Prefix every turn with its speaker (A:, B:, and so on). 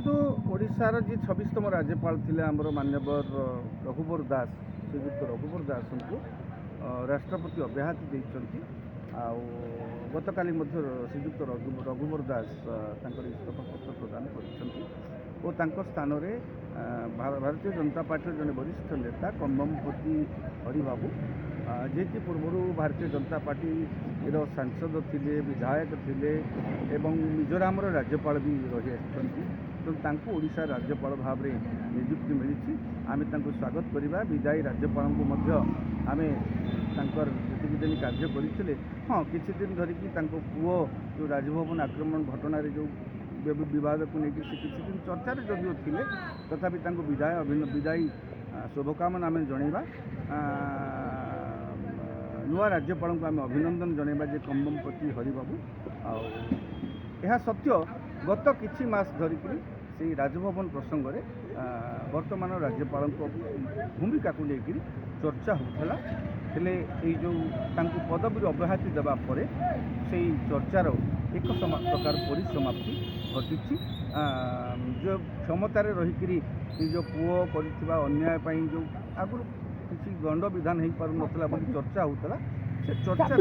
A: देखो ओडिशार जी 26तम राज्यपाल थे आमर मान्यवर रघुवर दास श्रीयुक्त रघुवर दास को राष्ट्रपति अब्याहति देइछन्ति गत काली श्रीयुक्त रघुवर दास इस्तीफा पत्र प्रदान कर स्थान में भारतीय जनता पार्टी जड़े वरिष्ठ नेता कम्बमपति हरिबाबू जे कि पूर्व भारतीय जनता पार्टी सांसद थे विधायक थे एवं मिजोराम राज्यपाल भी रही आसछन्ति ओडिशा राज्यपाल भाव में नियुक्ति मिली आम स्वागत करवा विदायी राज्यपाल को आम जी दिन कार्य करते हाँ किसी दिन धरिकी पुओ जो राजभवन आक्रमण घटना जो विवाद को लेकिन से किसी दिन चर्चार जदिव थे तथापि विदायी शुभकामना आम जनवा नुआ राज्यपाल को आम अभिनंदन जनवा जे कम्बमपति हरिबाबू आ सत्य गत किछि मास धरिक से राजभवन प्रसंग में वर्तमान राज्यपाल भूमिका को लेकर चर्चा होता जो पदवी अब्याहति देवा पर से चर्चार एक प्रकार परिसमाप्ति घटी जो क्षमतार रहीकि निज पुओ कर अन्याय जो आगुरी किसी दंड विधान हो पार ना चर्चा होता से चर्चा